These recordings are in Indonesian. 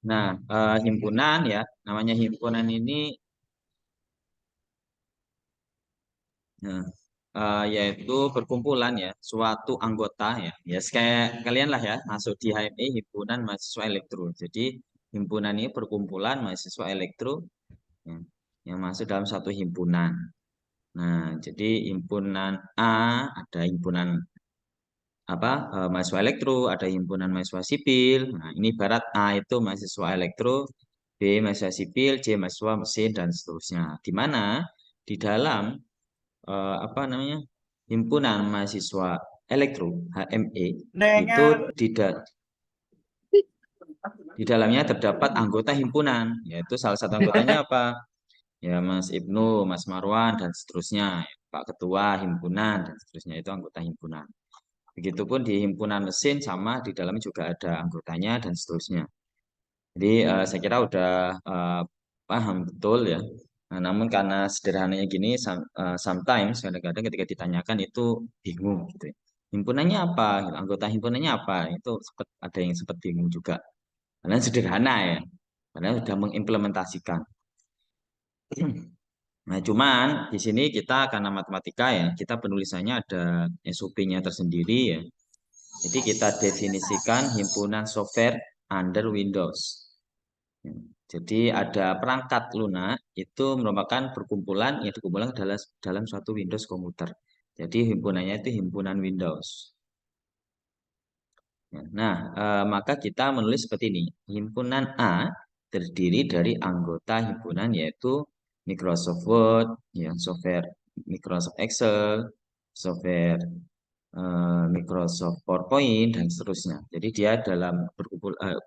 Nah, himpunan ya, namanya himpunan ini nah, yaitu perkumpulan ya, suatu anggota ya. Ya, kayak kalian lah ya, masuk di HMI Himpunan Mahasiswa Elektro. Jadi, himpunan ini perkumpulan mahasiswa elektro ya, yang masuk dalam satu himpunan. Nah, jadi himpunan A ada himpunan apa mahasiswa elektro, ada himpunan mahasiswa sipil. Nah, ini barat A itu mahasiswa elektro, B mahasiswa sipil, C mahasiswa mesin dan seterusnya. Di mana di dalam apa namanya himpunan mahasiswa elektro HME itu tidak di dalamnya terdapat anggota himpunan, yaitu salah satu anggotanya apa? Ya Mas Ibnu, Mas Marwan dan seterusnya, Pak Ketua himpunan dan seterusnya itu anggota himpunan. Begitupun di himpunan mesin sama di dalamnya juga ada anggotanya dan seterusnya. Jadi saya kira udah paham betul ya. Nah, namun karena sederhananya gini, sometimes kadang-kadang ketika ditanyakan itu bingung gitu ya. Himpunannya apa? Gitu. Anggota himpunannya apa? Itu sempat ada yang sempat bingung juga. Karena sederhana ya. Karena sudah mengimplementasikan. Nah, cuman di sini kita karena matematika ya, kita penulisannya ada SOP-nya tersendiri ya. Jadi kita definisikan himpunan software under Windows. Jadi ada perangkat lunak itu merupakan perkumpulan yang dikumpulkan dalam suatu Windows komputer. Jadi himpunannya itu himpunan Windows. Nah, maka kita menulis seperti ini. Himpunan A terdiri dari anggota himpunan yaitu Microsoft Word, ya, software Microsoft Excel, software Microsoft PowerPoint dan seterusnya. Jadi dia dalam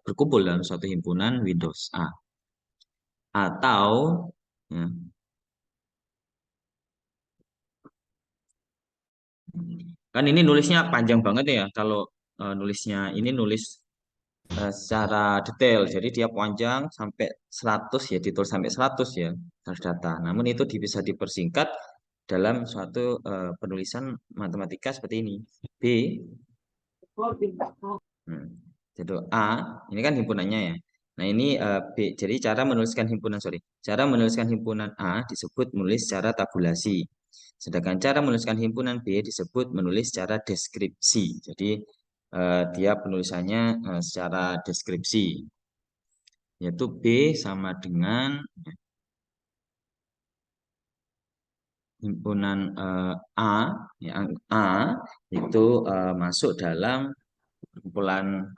berkumpul dalam suatu himpunan Windows A atau ya, kan ini nulisnya panjang banget ya kalau nulisnya ini nulis secara detail. Jadi dia panjang sampai 100 ya, ditulis sampai 100 ya harus data. Namun itu bisa dipersingkat dalam suatu penulisan matematika seperti ini. B, hmm, jadi A, ini kan himpunannya ya. Nah ini B, jadi cara menuliskan himpunan, sorry. Cara menuliskan himpunan A disebut menulis secara tabulasi. Sedangkan cara menuliskan himpunan B disebut menulis secara deskripsi. Jadi dia penulisannya secara deskripsi. Yaitu B sama dengan himpunan A, ya, A itu masuk dalam kumpulan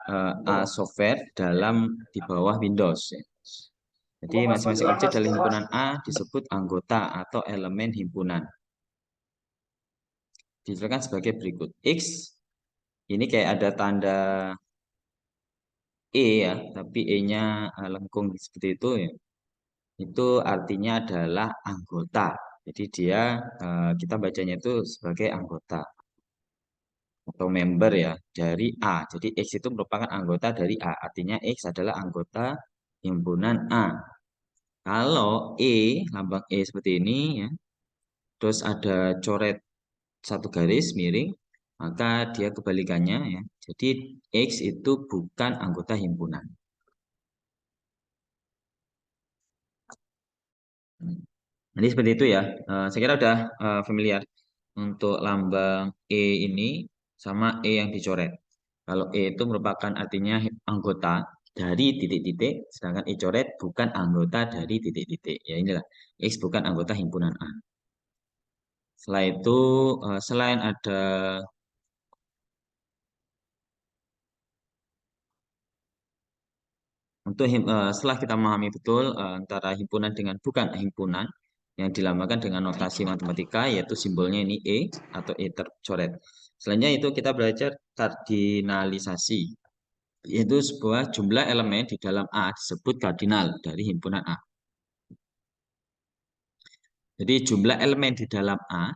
A software dalam di bawah Windows. Ya. Jadi masing-masing objek dalam himpunan A disebut anggota atau elemen himpunan. Dijelaskan sebagai berikut. X ini kayak ada tanda E ya, tapi E-nya lengkung seperti itu ya. Itu artinya adalah anggota. Jadi dia kita bacanya itu sebagai anggota atau member ya dari A. Jadi X itu merupakan anggota dari A. Artinya X adalah anggota himpunan A. Kalau lambang E seperti ini ya, terus ada coret satu garis miring, maka dia kebalikannya ya. Jadi X itu bukan anggota himpunan. Jadi seperti itu ya. Saya kira udah familiar untuk lambang E ini sama E yang dicoret. Kalau E itu merupakan artinya anggota dari titik-titik, sedangkan E coret bukan anggota dari titik-titik. Ya inilah, X bukan anggota himpunan A. Setelah itu, selain ada setelah kita memahami betul antara himpunan dengan bukan himpunan yang dilambangkan dengan notasi matematika yaitu simbolnya ini E atau E tercoret. Selanjutnya itu kita belajar kardinalisasi yaitu sebuah jumlah elemen di dalam A disebut kardinal dari himpunan A. Jadi jumlah elemen di dalam A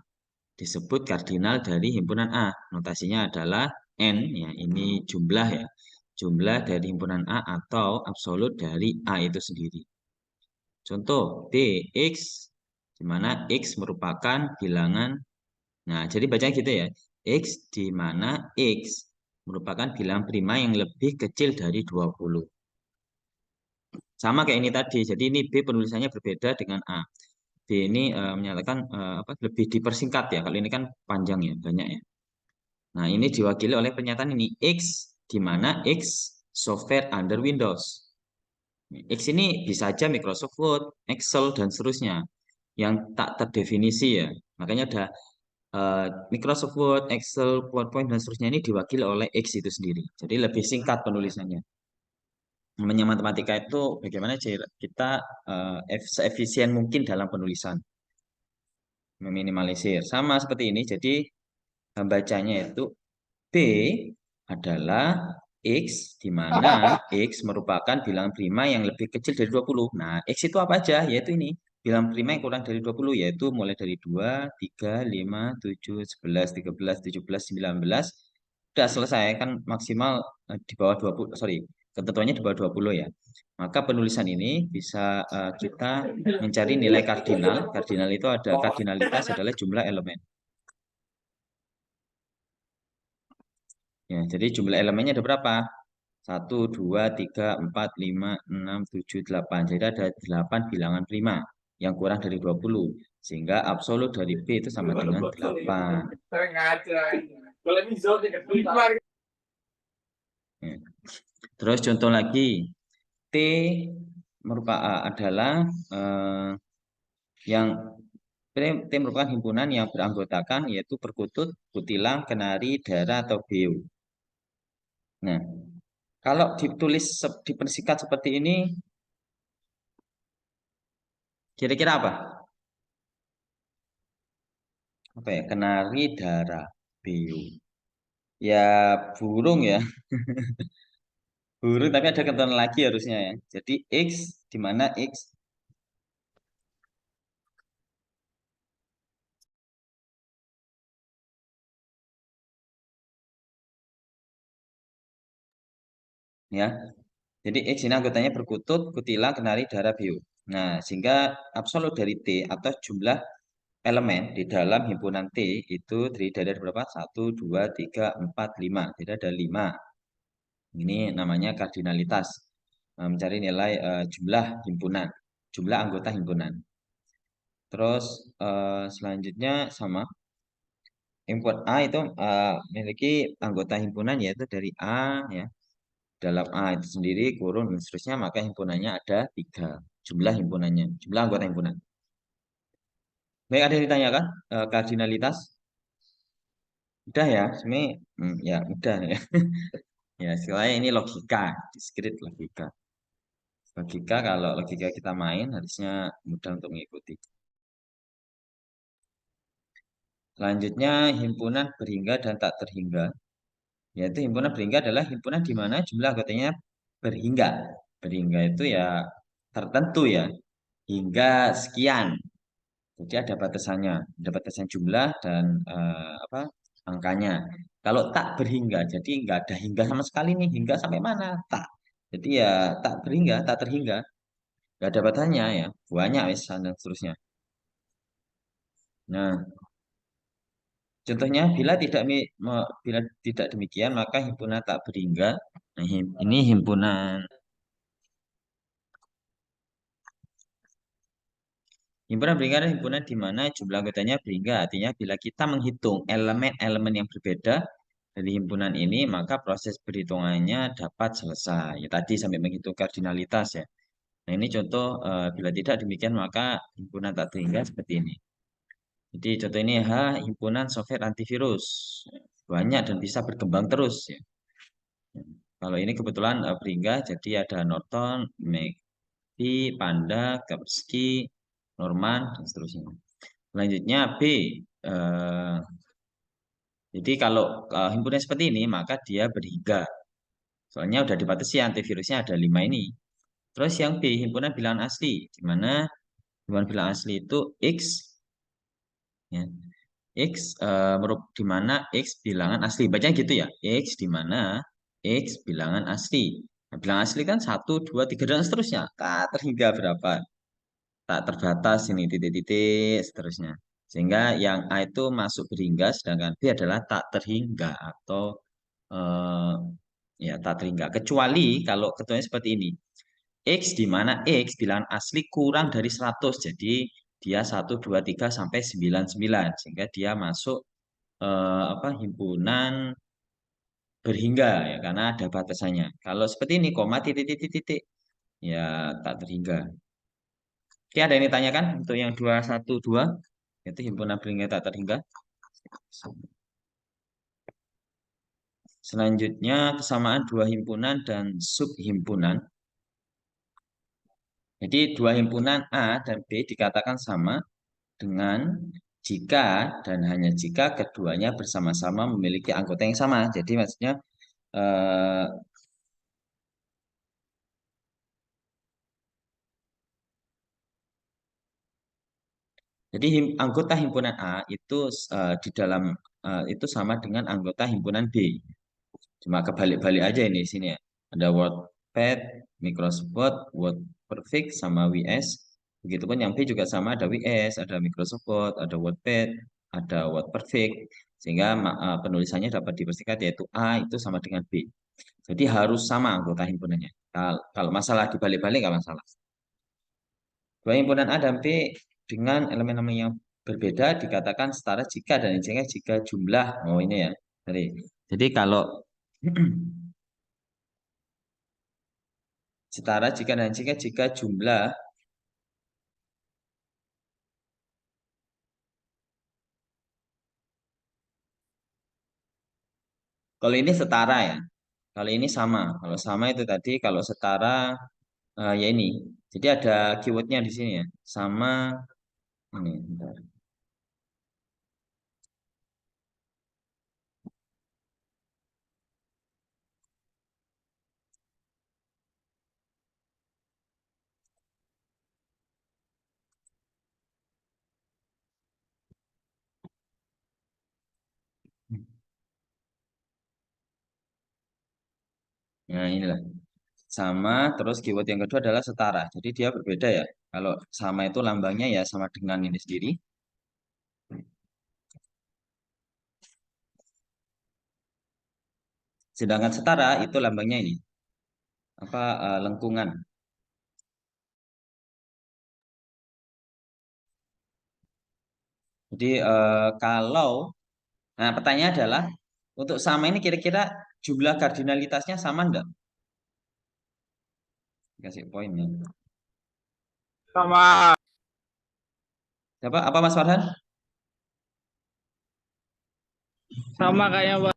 disebut kardinal dari himpunan A. Notasinya adalah N ya, ini jumlah ya. Jumlah dari himpunan A atau absolut dari A itu sendiri. Contoh D, X, di mana X merupakan bilangan. Nah, jadi bacanya gitu ya. X di mana X merupakan bilangan prima yang lebih kecil dari 20. Sama kayak ini tadi. Jadi ini B penulisannya berbeda dengan A. B ini menyatakan apa lebih dipersingkat ya. Kalau ini kan panjang ya, banyak ya. Nah, ini diwakili oleh pernyataan ini X di mana X software under Windows. X ini bisa aja Microsoft Word, Excel dan seterusnya yang tak terdefinisi ya. Makanya ada Microsoft Word, Excel, PowerPoint dan seterusnya ini diwakili oleh X itu sendiri. Jadi lebih singkat penulisannya. Namanya matematika itu bagaimana kita seefisien mungkin dalam penulisan, meminimalisir. Sama seperti ini. Jadi bacanya itu B adalah X, di mana X merupakan bilangan prima yang lebih kecil dari 20. Nah, X itu apa aja? Yaitu ini. Bilangan prima yang kurang dari 20, yaitu mulai dari 2, 3, 5, 7, 11, 13, 17, 19. Sudah selesai, kan maksimal di bawah 20, sorry, ketentuannya di bawah 20 ya. Maka penulisan ini bisa kita mencari nilai kardinal. Kardinal itu ada, kardinalitas adalah jumlah elemen. Ya, jadi jumlah elemennya ada berapa? 1, 2, 3, 4, 5, 6, 7, 8. Jadi ada 8 bilangan prima yang kurang dari 20. Sehingga absolut dari B itu sama dengan 8. Ya. Terus contoh lagi. T merupakan adalah yang T merupakan himpunan yang beranggotakan yaitu perkutut, kutilang, kenari, dara, atau beo. Nah, kalau ditulis dipersingkat seperti ini, kira-kira apa? Apa ya? Kenari, dara, beo. Ya, burung ya. Burung, tapi ada ketentuan lagi harusnya ya. Jadi X, di mana X ya. Jadi X ini anggotanya perkutut, kutilang, kenari, dara, beo. Nah, sehingga absolut dari T atau jumlah elemen di dalam himpunan T itu terdiri dari berapa? 1, 2, 3, 4, 5. Jadi ada 5. Ini namanya kardinalitas. Mencari nilai jumlah himpunan, jumlah anggota himpunan. Terus selanjutnya sama. Import A itu memiliki anggota himpunan yaitu dari A ya. Dalam A itu sendiri kurun dan seterusnya, maka himpunannya ada 3. Jumlah himpunannya, jumlah anggota himpunan. Baik, ada yang ditanyakan kardinalitas? Udah ya, sebenarnya ya udah ya. Ya, istilahnya ini logika, diskrit logika. Logika, kalau logika kita main harusnya mudah untuk mengikuti. Selanjutnya, himpunan berhingga dan tak terhingga. Yaitu himpunan berhingga adalah himpunan di mana jumlah anggotanya berhingga. Berhingga itu ya tertentu ya, hingga sekian. Jadi ada batasannya, ada batasan jumlah dan apa angkanya. Kalau tak berhingga, jadi nggak ada hingga sama sekali nih, hingga sampai mana? Tak. Jadi ya tak berhingga, tak terhingga, nggak ada batasannya ya, banyak misalnya dan seterusnya. Nah, contohnya bila tidak demikian maka himpunan tak berhingga. Nah, ini himpunan berhingga adalah himpunan di mana jumlah anggotanya berhingga. Artinya bila kita menghitung elemen-elemen yang berbeda dari himpunan ini, maka proses perhitungannya dapat selesai. Ya, tadi sampai menghitung kardinalitas ya. Nah, ini contoh bila tidak demikian maka himpunan tak berhingga seperti ini. Jadi contoh ini H, himpunan software antivirus. Banyak dan bisa berkembang terus ya. Kalau ini kebetulan berhingga, jadi ada Norton, McAfee, Panda, Kaspersky, Norman, dan seterusnya. Selanjutnya B. eh, jadi kalau himpunan seperti ini, maka dia berhingga. Soalnya udah dibatasi antivirusnya ada 5 ini. Terus yang B, himpunan bilangan asli. Di mana himpunan bilangan asli itu X. Ya. X di mana X bilangan asli. Bacanya gitu ya. X di mana X bilangan asli. Nah, bilangan asli kan 1, 2, 3 dan seterusnya. Tak terhingga berapa. Tak terbatas ini titik-titik seterusnya. Sehingga yang A itu masuk berhingga, sedangkan B adalah tak terhingga atau ya tak terhingga. Kecuali kalau ketuanya seperti ini. X di mana X bilangan asli kurang dari 100. Jadi dia 1, 2, 3 sampai 99 sehingga dia masuk himpunan berhingga ya karena ada batasannya. Kalau seperti ini koma titik titik titik ya tak terhingga. Oke, ada yang ditanyakan untuk yang 212 itu himpunan berhingga tak terhingga. Selanjutnya kesamaan dua himpunan dan subhimpunan. Jadi dua himpunan A dan B dikatakan sama dengan jika dan hanya jika keduanya bersama-sama memiliki anggota yang sama. Jadi maksudnya eh, jadi anggota himpunan A itu di dalam itu sama dengan anggota himpunan B. Cuma kebalik-balik aja ini di sini ya. Ada WordPad, Microsoft Word, WordPerfect sama WS. Begitupun yang B juga sama ada WS, ada Microsoft Word, ada WordPad, ada WordPerfect. Sehingga penulisannya dapat dipastikan yaitu A itu sama dengan B. Jadi harus sama anggota himpunannya. Kalau masalah dibalik-balik nggak masalah. Dua himpunan A dan B dengan elemen-elemen yang berbeda dikatakan setara jika dan jika jumlah. Oh ini ya. Jadi kalau setara jika dan jika jumlah. Kalau ini setara ya. Kalau ini sama. Kalau sama itu tadi. Kalau setara ya ini. Jadi ada keywordnya di sini ya. Sama ini. Bentar. Nah inilah. Sama. Terus keyword yang kedua adalah setara. Jadi dia berbeda ya. Kalau sama itu lambangnya ya sama dengan ini sendiri. Sedangkan setara itu lambangnya ini. Lengkungan. Jadi kalau nah pertanyaannya adalah untuk sama ini kira-kira jumlah kardinalitasnya sama enggak? Kasih poinnya. Sama. Siapa? Apa Mas Farhan? Sama kayaknya, Pak.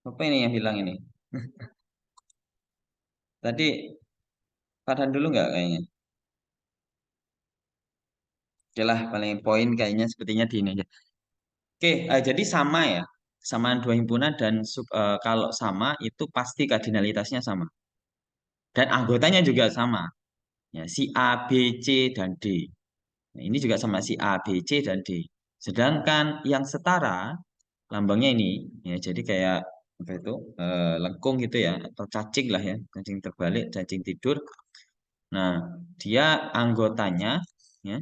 Apa ini yang bilang ini? Tadi Farhan dulu nggak kayaknya? Oke lah, paling poin kayaknya sepertinya di ini aja. Oke, jadi sama ya. Kesamaan dua himpunan dan kalau sama itu pasti kardinalitasnya sama. Dan anggotanya juga sama. Ya, si A, B, C, dan D. Nah, ini juga sama si A, B, C, dan D. Sedangkan yang setara, lambangnya ini, ya jadi kayak apa itu lengkung gitu ya, atau cacing lah ya, cacing terbalik, cacing tidur. Nah, dia anggotanya, ya,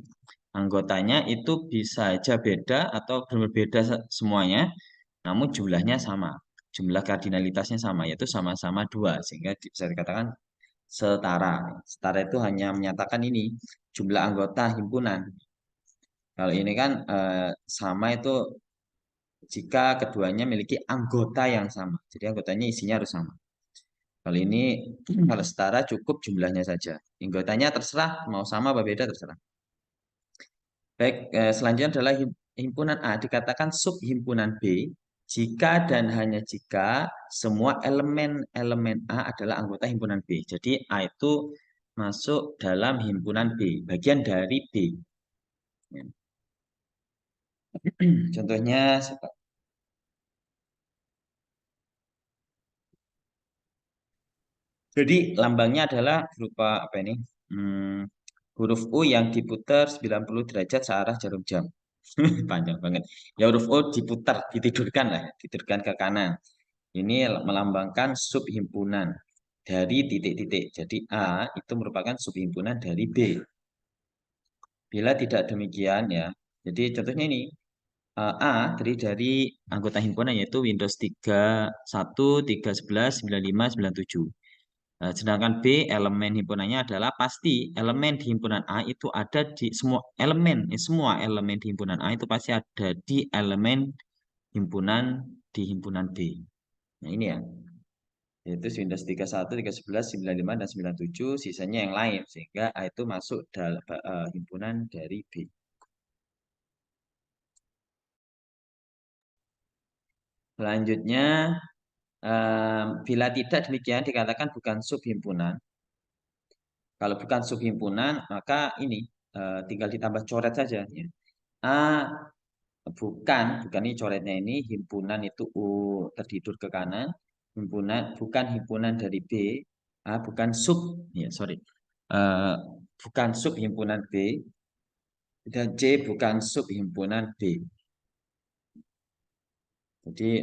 anggotanya itu bisa aja beda atau berbeda semuanya, namun jumlahnya sama, jumlah kardinalitasnya sama, yaitu sama-sama dua, sehingga bisa dikatakan setara. Setara itu hanya menyatakan ini jumlah anggota himpunan. Kalau ini kan sama itu jika keduanya memiliki anggota yang sama. Jadi anggotanya isinya harus sama. Kalau ini kalau setara cukup jumlahnya saja. Anggotanya terserah mau sama apa beda terserah. Baik, selanjutnya adalah himpunan A dikatakan subhimpunan B jika dan hanya jika semua elemen-elemen A adalah anggota himpunan B. Jadi A itu masuk dalam himpunan B, bagian dari B. Ya. Contohnya jadi lambangnya adalah berupa apa ini? Hmm, huruf U yang diputar 90 derajat searah jarum jam. Panjang banget. Ya huruf U diputar, ditidurkan lah, ditidurkan ke kanan. Ini melambangkan subhimpunan dari titik-titik. Jadi A itu merupakan subhimpunan dari B. Bila tidak demikian ya. Jadi contohnya ini A terdiri dari anggota himpunan yaitu Windows 31, 311, 95, 97. Sedangkan B, elemen himpunannya adalah pasti elemen di himpunan A itu ada di semua elemen di himpunan A itu pasti ada di elemen himpunan di himpunan B. Nah, ini ya. Yaitu Windows 31, 311, 95, dan 97, sisanya yang lain. Sehingga A itu masuk dalam himpunan dari B. Selanjutnya, bila tidak demikian dikatakan bukan subhimpunan. Kalau bukan subhimpunan, maka ini tinggal ditambah coret saja. Ya. A bukan ini coretnya ini himpunan itu U tertidur ke kanan, bukan himpunan dari B, A bukan sub, ya sorry, Eh, bukan sub himpunan B, dan C bukan sub himpunan B. Jadi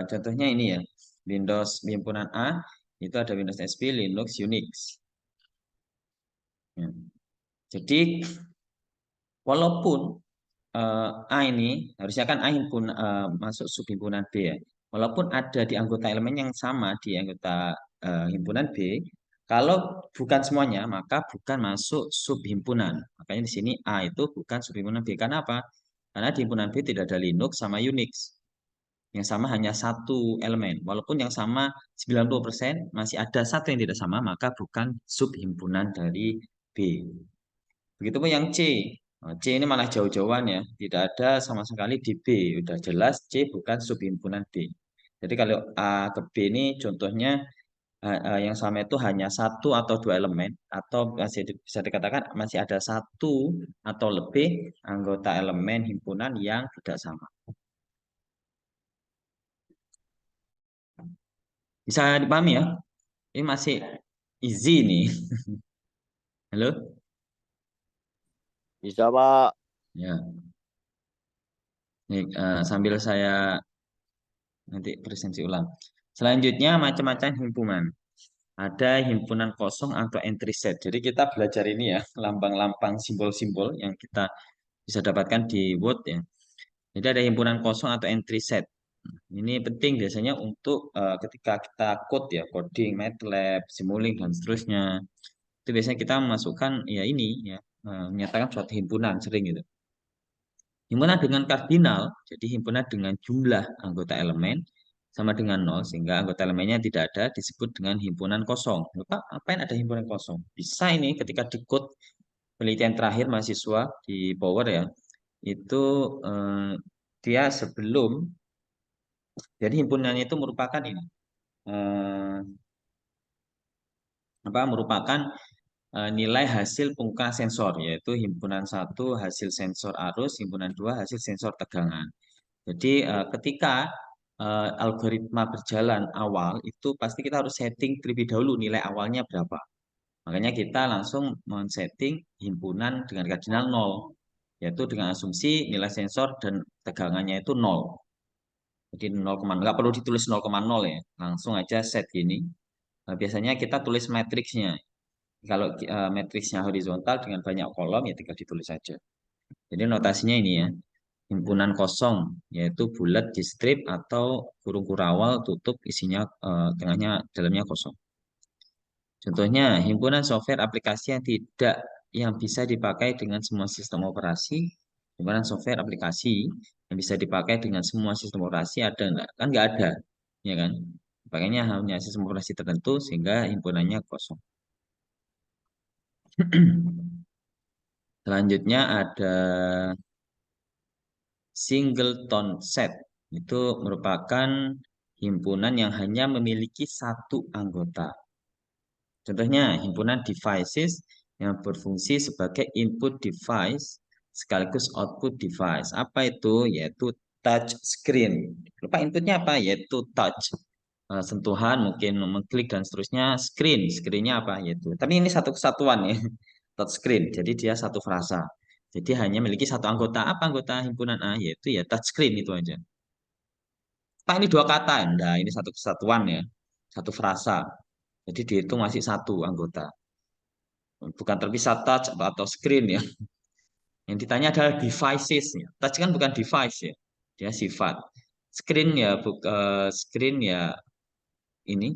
contohnya ini ya, Windows himpunan A itu ada Windows XP, Linux, Unix. Ya. Jadi walaupun A ini harusnya kan A masuk subhimpunan B ya. Walaupun ada di anggota elemen yang sama di anggota himpunan B, kalau bukan semuanya maka bukan masuk subhimpunan. Makanya di sini A itu bukan subhimpunan B. Karena apa? Karena di himpunan B tidak ada Linux sama Unix. Yang sama hanya satu elemen. Walaupun yang sama 90% masih ada satu yang tidak sama, maka bukan subhimpunan dari B. Begitupun yang C. C ini malah jauh-jauhan ya. Tidak ada sama sekali di B. Udah jelas C bukan subhimpunan B. Jadi kalau A ke B ini contohnya yang sama itu hanya satu atau dua elemen. Atau masih bisa dikatakan masih ada satu atau lebih anggota elemen himpunan yang tidak sama. Bisa dipahami ya? Ini masih easy nih. Halo? Bisa, Pak. Ya. Nih, sambil saya nanti presentasi ulang. Selanjutnya macam-macam himpunan. Ada himpunan kosong atau entry set. Jadi kita belajar ini ya, lambang-lambang simbol-simbol yang kita bisa dapatkan di Word ya. Jadi ada himpunan kosong atau entry set. Ini penting biasanya untuk ketika kita code ya, coding, MATLAB, Simulink dan seterusnya. Itu biasanya kita memasukkan ya ini ya, menyatakan suatu himpunan sering gitu. Himpunan dengan kardinal, jadi himpunan dengan jumlah anggota elemen sama dengan nol, sehingga anggota elemennya tidak ada, disebut dengan himpunan kosong. Lupa, apa yang ada himpunan kosong? Bisa ini ketika di code penelitian terakhir mahasiswa di Power ya, itu dia sebelum, jadi himpunannya itu merupakan ini, merupakan nilai hasil pengukuran sensor, yaitu himpunan satu hasil sensor arus, himpunan dua hasil sensor tegangan. Jadi ketika algoritma berjalan awal itu pasti kita harus setting terlebih dahulu nilai awalnya berapa. Makanya kita langsung men-setting himpunan dengan kardinal 0, yaitu dengan asumsi nilai sensor dan tegangannya itu 0. Jadi 0, nggak perlu ditulis 0,0 ya, langsung aja set gini. Biasanya kita tulis matriksnya. Kalau matriksnya horizontal dengan banyak kolom ya tinggal ditulis saja. Jadi notasinya ini ya. Himpunan kosong yaitu bulat di strip atau kurung kurawal tutup isinya tengahnya dalamnya kosong. Contohnya himpunan software aplikasi yang bisa dipakai dengan semua sistem operasi. Himpunan software aplikasi yang bisa dipakai dengan semua sistem operasi ada enggak? Kan nggak ada, ya kan? Pakainya hanya sistem operasi tertentu sehingga himpunannya kosong. Selanjutnya ada singleton set. Itu merupakan himpunan yang hanya memiliki satu anggota. Contohnya, himpunan devices yang berfungsi sebagai input device sekaligus output device. Apa itu? Yaitu touch screen. Lupa inputnya apa? Yaitu touch. Sentuhan, mungkin mengklik dan seterusnya. Screen-nya apa? Yaitu. Tapi ini satu kesatuan ya. Touch screen. Jadi dia satu frasa. Jadi hanya memiliki satu anggota. Apa anggota himpunan A? Yaitu ya touch screen itu aja. Pak ini dua kata. Nah, ini satu kesatuan ya. Satu frasa. Jadi dihitung masih satu anggota. Bukan terpisah touch atau screen ya. Yang ditanya adalah devices ya. Touch kan bukan device ya. Dia sifat. Screen ya ini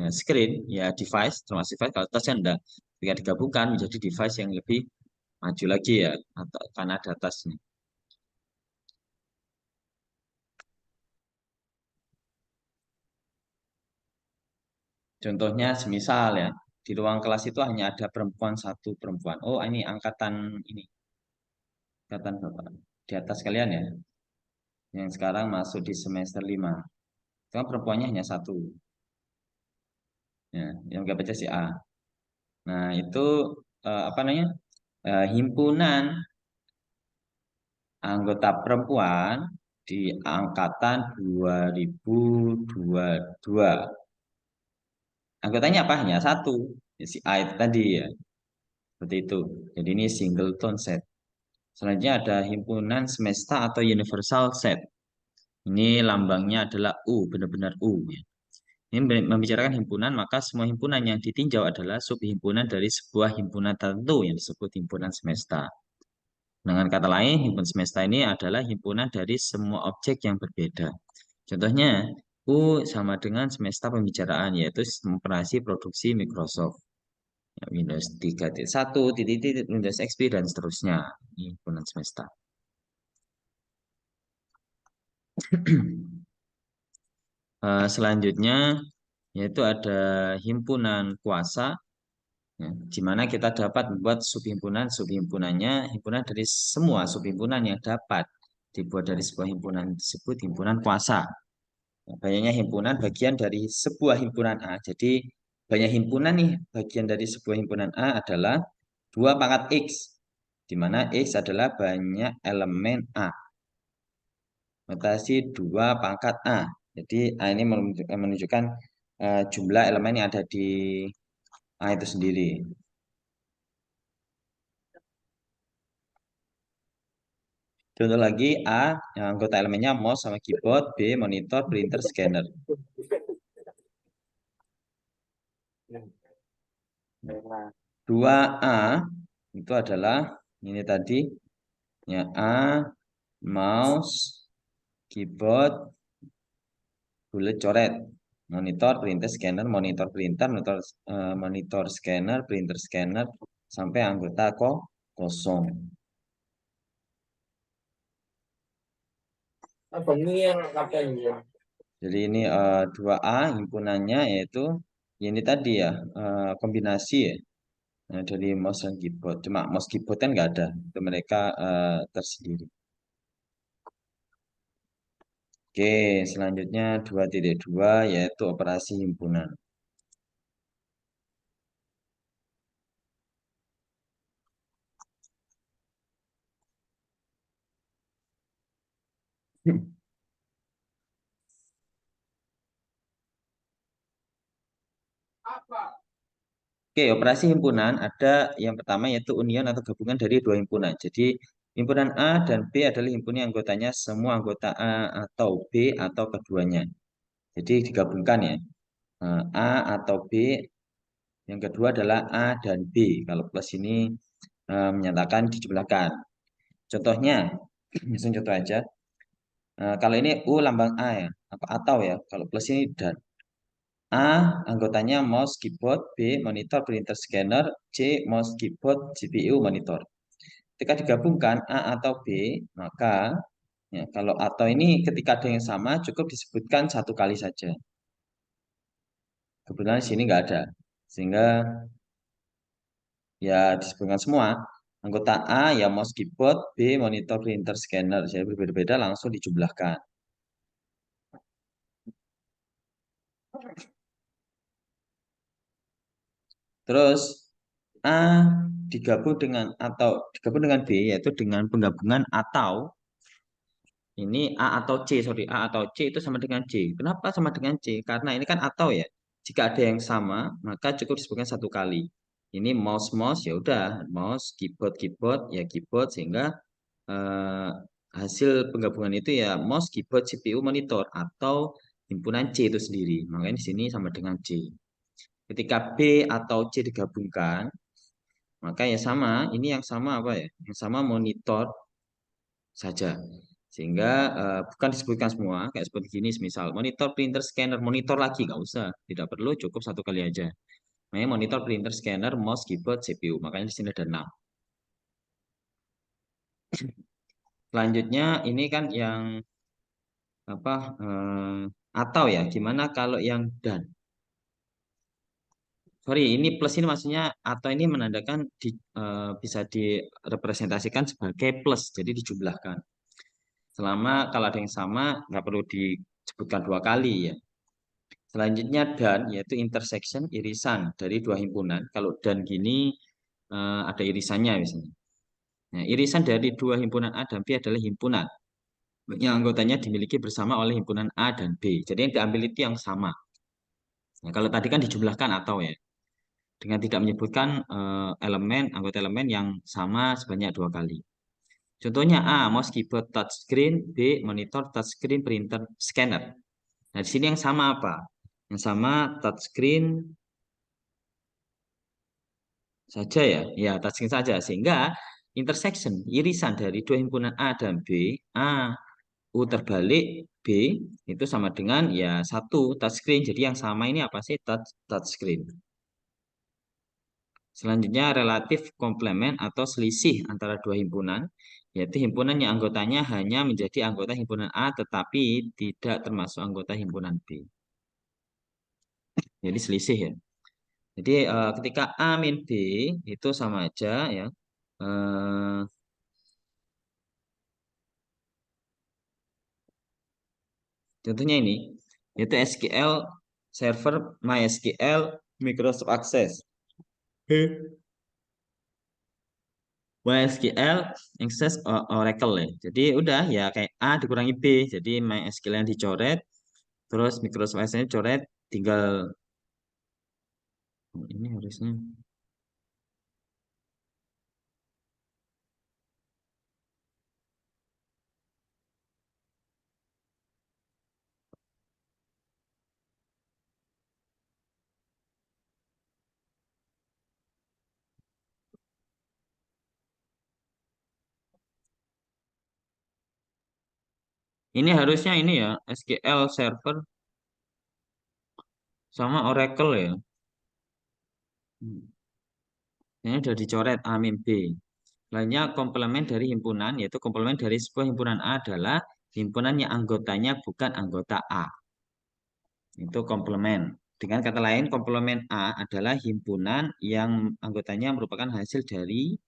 screen ya device termasuk device, kalau touch kan enggak. Ketika digabungkan menjadi device yang lebih maju lagi ya, atau karena ada touchnya. Contohnya semisal ya, di ruang kelas itu hanya ada perempuan satu perempuan. Oh, ini angkatan ini, angkatan Bapak. Di atas kalian ya, yang sekarang masuk di semester 5. Itu kan perempuannya hanya satu. Ya, yang nggak baca si A. Nah, itu apa namanya? Himpunan anggota perempuan di angkatan 2022. Anggotanya apa? Hanya satu. Ya, si A itu tadi ya. Seperti itu. Jadi ini singleton set. Selanjutnya ada himpunan semesta atau universal set. Ini lambangnya adalah U, benar-benar U. Ya. Ini membicarakan himpunan, maka semua himpunan yang ditinjau adalah subhimpunan dari sebuah himpunan tertentu yang disebut himpunan semesta. Dengan kata lain, himpunan semesta ini adalah himpunan dari semua objek yang berbeda. Contohnya, U sama dengan semesta pembicaraan, yaitu sistem operasi produksi Microsoft. Ya, Windows 3.1, titik-titik, Windows XP, dan seterusnya. Ini himpunan semesta. Selanjutnya, yaitu ada himpunan kuasa, ya, di mana kita dapat membuat subhimpunan. Subhimpunannya himpunan dari semua subhimpunan yang dapat dibuat dari sebuah himpunan disebut himpunan kuasa. Banyaknya himpunan bagian dari sebuah himpunan A. Jadi banyak himpunan nih, bagian dari sebuah himpunan A adalah 2 pangkat X, di mana X adalah banyak elemen A. Notasi 2 pangkat A. Jadi A ini menunjukkan jumlah elemen yang ada di A itu sendiri. Contoh lagi A, yang anggota elemennya mouse sama keyboard, B, monitor, printer, scanner. 2A itu adalah ini tadi ya, A, mouse, keyboard, bulat coret, monitor, printer, scanner, monitor, printer, monitor, scanner, printer, scanner, sampai anggota kosong. Jadi ini 2A himpunannya yaitu ini tadi ya, kombinasi ya, dari mouse dan keyboard. Cuma mouse keyboard kan nggak ada, itu mereka tersendiri. Oke, selanjutnya 2.2 yaitu operasi himpunan. Oke, operasi himpunan ada yang pertama yaitu union atau gabungan dari dua himpunan. Jadi himpunan A dan B adalah himpunan yang anggotanya semua anggota A atau B atau keduanya. Jadi digabungkan ya. A atau B, yang kedua adalah A dan B. Kalau plus ini menyatakan dijumlahkan. Contohnya, langsung contoh aja. Kalau ini U lambang A ya, apa atau ya. Kalau plus ini dan. A anggotanya mouse, keyboard, B monitor, printer, scanner, C mouse, keyboard, GPU, monitor. Ketika digabungkan A atau B, maka ya, kalau atau ini ketika ada yang sama cukup disebutkan satu kali saja. Kebetulan di sini nggak ada, sehingga ya disebutkan semua. Anggota A ya mouse, keyboard, B monitor, printer, scanner. Jadi berbeda-beda langsung dijumlahkan. Terus A digabung dengan B yaitu dengan penggabungan atau ini A atau C, sorry, A atau C itu sama dengan C. Kenapa sama dengan C? Karena ini kan atau ya. Jika ada yang sama, maka cukup disebutkan satu kali. Ini mouse ya udah, mouse, keyboard ya keyboard, sehingga eh, hasil penggabungan itu ya mouse, keyboard, CPU, monitor atau himpunan C itu sendiri. Makanya di sini sama dengan C. Ketika B atau C digabungkan, maka ya sama. Ini yang sama apa ya? Yang sama monitor saja. Sehingga bukan disebutkan semua, kayak seperti gini, misal monitor, printer, scanner, monitor lagi nggak usah, tidak perlu, cukup satu kali aja. Namanya monitor, printer, scanner, mouse, keyboard, CPU. Makanya di sini ada 6. Selanjutnya ini kan yang apa atau ya, gimana kalau yang dan? Sorry, ini plus ini maksudnya atau ini menandakan bisa direpresentasikan sebagai plus, jadi dijumlahkan. Selama kalau ada yang sama nggak perlu disebutkan dua kali ya. Selanjutnya dan yaitu intersection irisan dari dua himpunan. Kalau dan gini ada irisannya misalnya. Nah, irisan dari dua himpunan A dan B adalah himpunan yang anggotanya dimiliki bersama oleh himpunan A dan B. Jadi yang diambil itu yang sama. Nah, kalau tadi kan dijumlahkan atau ya, dengan tidak menyebutkan anggota elemen yang sama sebanyak dua kali. Contohnya A, mouse, keyboard, touchscreen, B, monitor, touchscreen, printer, scanner. Nah, di sini yang sama apa? Yang sama touchscreen saja ya, ya touchscreen saja. Sehingga intersection, irisan dari dua himpunan A dan B, A, U terbalik, B, itu sama dengan ya satu touchscreen. Jadi yang sama ini apa sih? Touchscreen. Selanjutnya relatif komplement atau selisih antara dua himpunan, yaitu himpunan yang anggotanya hanya menjadi anggota himpunan A tetapi tidak termasuk anggota himpunan B. Jadi selisih ya. Jadi ketika A min B itu sama aja ya. Eh, contohnya ini, yaitu SQL Server MySQL Microsoft Access. MySQL Access Oracle ya. Jadi udah ya kayak A dikurangi B. Jadi MySQL yang dicoret, terus Microsoft Access dicoret, tinggal ini harusnya. Ini harusnya ini ya SQL Server sama Oracle ya. Ini sudah dicoret A min B. Lainnya komplemen dari himpunan, yaitu komplemen dari sebuah himpunan A adalah himpunan yang anggotanya bukan anggota A. Itu komplemen. Dengan kata lain, komplemen A adalah himpunan yang anggotanya merupakan hasil dari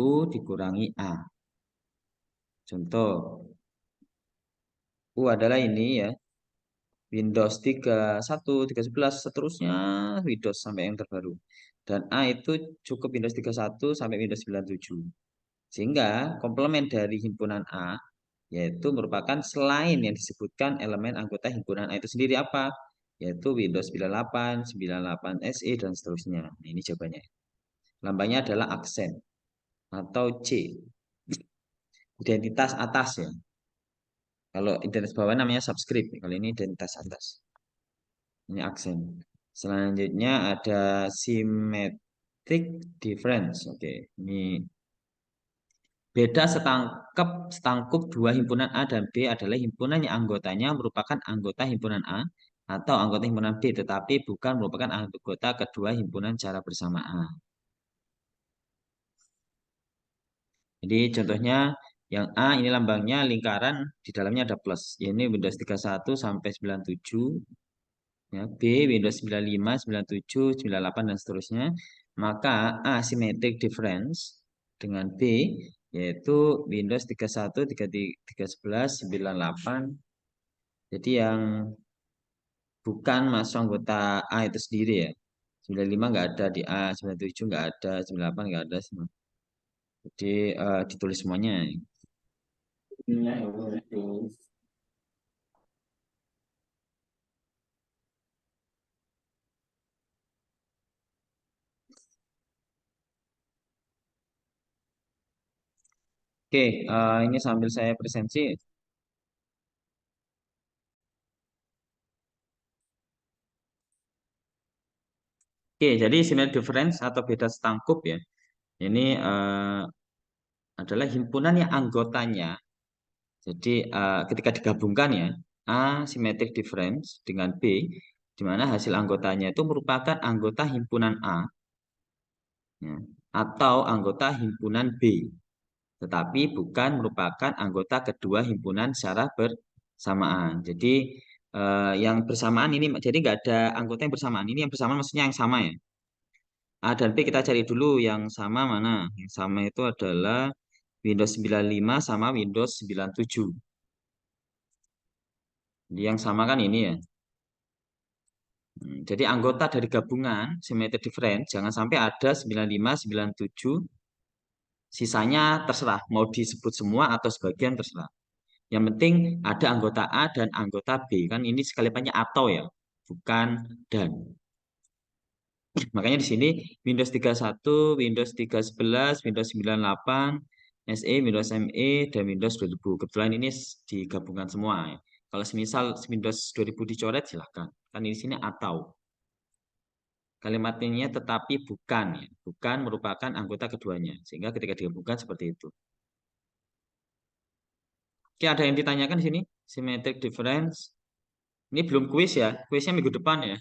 U dikurangi A. Contoh, U adalah ini ya, Windows 31, 311, seterusnya Windows sampai yang terbaru. Dan A itu cukup Windows 31 sampai Windows 97. Sehingga komplemen dari himpunan A yaitu merupakan selain yang disebutkan elemen anggota himpunan A itu sendiri apa? Yaitu Windows 98, 98 SE, dan seterusnya. Nah, ini jawabannya. Lambangnya adalah aksen atau C. Identitas atas ya. Kalau identitas bawah namanya subscript. Kalau ini identitas atas. Ini aksen. Selanjutnya ada symmetric difference. Oke, ini beda setangkup dua himpunan A dan B adalah himpunan yang anggotanya merupakan anggota himpunan A atau anggota himpunan B, tetapi bukan merupakan anggota kedua himpunan secara bersamaan. Jadi contohnya yang A ini lambangnya lingkaran, di dalamnya ada plus. Ini Windows 31 sampai 97, ya, B Windows 95, 97, 98 dan seterusnya. Maka asymmetric difference dengan B yaitu Windows 31, 33, 311, 98. Jadi yang bukan masuk anggota A itu sendiri ya. 95 nggak ada di A, 97 nggak ada, 98 nggak ada semua. Jadi ditulis semuanya. Oke, ini sambil saya presentasi. Oke, jadi symmetric difference atau beda setangkup ya. Ini adalah himpunan yang anggotanya Jadi ketika digabungkan ya, A symmetric difference dengan B, di mana hasil anggotanya itu merupakan anggota himpunan A ya, atau anggota himpunan B, tetapi bukan merupakan anggota kedua himpunan secara bersamaan. Jadi yang bersamaan ini, jadi nggak ada anggota yang bersamaan. Ini yang bersamaan maksudnya yang sama ya. A dan B kita cari dulu yang sama mana. Yang sama itu adalah Windows 95 sama Windows 97. Jadi yang sama kan ini ya. Jadi anggota dari gabungan symmetric difference jangan sampai ada 95, 97, sisanya terserah mau disebut semua atau sebagian terserah. Yang penting ada anggota A dan anggota B. Kan ini sekalipannya atau ya, bukan dan. Makanya di sini Windows 31, Windows 311, Windows 98, SE, Windows ME, dan Windows 2000. Kebetulan ini digabungkan semua ya. Kalau semisal Windows 2000 dicoret silahkan. Kan di sini atau. Kalimat ini tetapi bukan ya. Bukan merupakan anggota keduanya. Sehingga ketika digabungkan seperti itu. Oke, ada yang ditanyakan di sini? Symmetric difference. Ini belum kuis ya. Kuisnya minggu depan ya.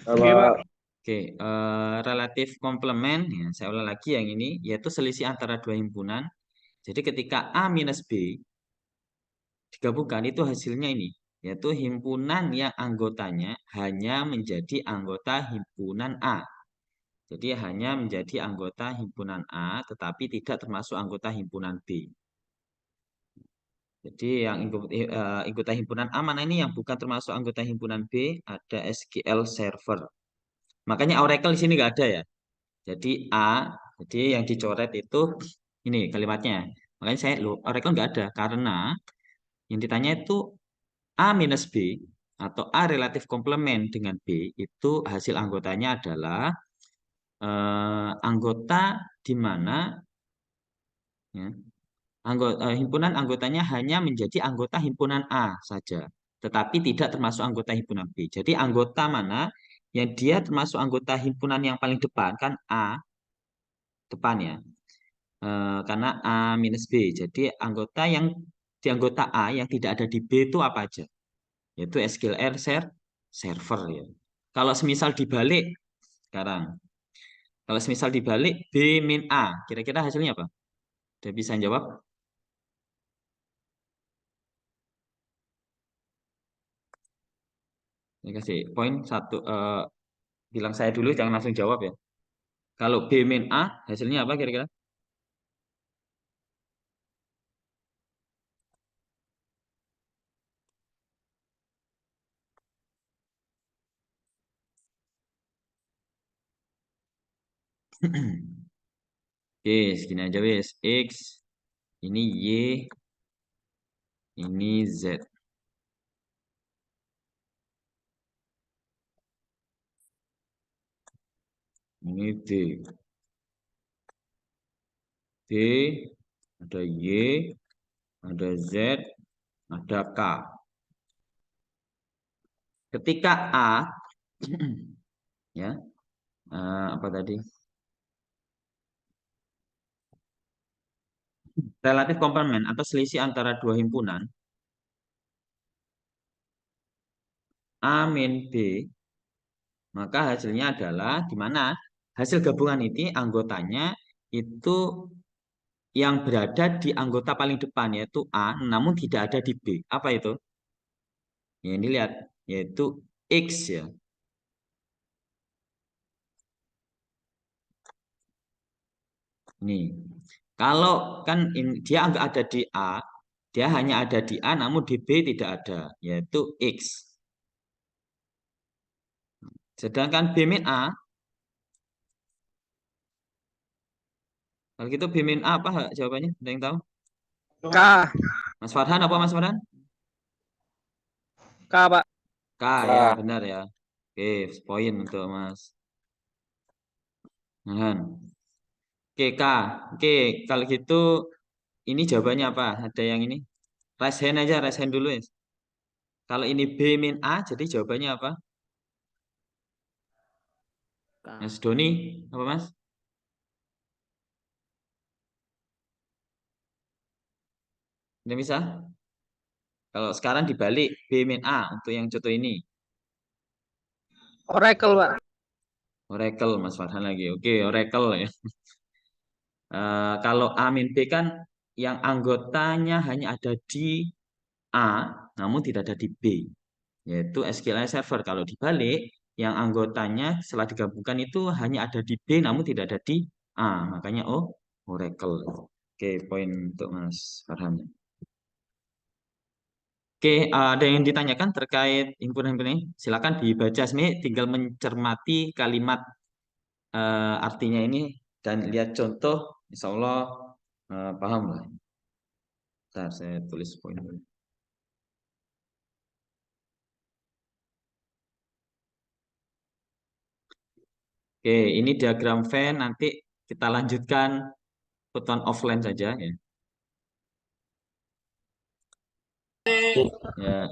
Oke, Pak. Oke, relatif komplement, ya, saya ulang lagi yang ini, yaitu selisih antara dua himpunan. Jadi ketika A minus B digabungkan itu hasilnya ini, yaitu himpunan yang anggotanya hanya menjadi anggota himpunan A. Jadi hanya menjadi anggota himpunan A, tetapi tidak termasuk anggota himpunan B. Jadi yang anggota himpunan A mana ini yang bukan termasuk anggota himpunan B, ada SQL Server. Makanya Oracle di sini nggak ada ya. Jadi A, jadi yang dicoret itu ini kalimatnya. Makanya saya lo Oracle nggak ada karena yang ditanya itu A minus B atau A relatif komplement dengan B itu hasil anggotanya adalah anggota di mana ya, himpunan anggotanya hanya menjadi anggota himpunan A saja, tetapi tidak termasuk anggota himpunan B. Jadi anggota mana yang dia termasuk anggota himpunan yang paling depan kan A depan ya. Karena A minus B. Jadi anggota yang di anggota A yang tidak ada di B itu apa aja? Yaitu SQL server ya. Kalau semisal dibalik sekarang, kalau semisal dibalik B min A, kira-kira hasilnya apa? Udah bisa jawab? Ini kasih poin satu. Bilang saya dulu, jangan langsung jawab ya. Kalau B min A, hasilnya apa kira-kira? Oke, segini aja wis. X, ini Y, ini Z. Ini D. D, ada Y, ada Z, ada K. Ketika A, ya, apa tadi? Relatif komplement atau selisih antara dua himpunan A min B, maka hasilnya adalah di mana hasil gabungan ini anggotanya itu yang berada di anggota paling depan yaitu A, namun tidak ada di B. Apa itu? Ya, ini lihat, yaitu X ya. Nih, kalau kan dia nggak ada di A, dia hanya ada di A, namun di B tidak ada, yaitu X. Sedangkan B min A, kalau gitu B min A apa jawabannya? Ada yang tahu? K. Mas Farhan apa Mas Farhan? K, Pak. K ya, benar ya. Oke, poin untuk Mas Farhan. Oke, K. Oke, kalau gitu ini jawabannya apa? Ada yang ini? Raise hand aja, raise hand dulu ya. Kalau ini B min A, jadi jawabannya apa? Mas K. Doni, apa Mas? Tidak bisa? Kalau sekarang dibalik B min A untuk yang contoh ini. Oracle, Pak. Oracle, Mas Farhan lagi. Oke, Oracle ya. Kalau A min B kan yang anggotanya hanya ada di A, namun tidak ada di B, yaitu SQLite Server. Kalau dibalik, yang anggotanya setelah digabungkan itu hanya ada di B, namun tidak ada di A. Makanya Oracle. Oke, poin untuk Mas Farhan. Oke, ada yang ditanyakan terkait himpunan-himpunan ini? Silakan dibaca. Sebenarnya tinggal mencermati kalimat artinya ini dan lihat contoh, insya Allah paham lah. Bentar, saya tulis poin dulu. Oke, ini diagram Venn. Nanti kita lanjutkan kebutuhan offline saja ya. Ya,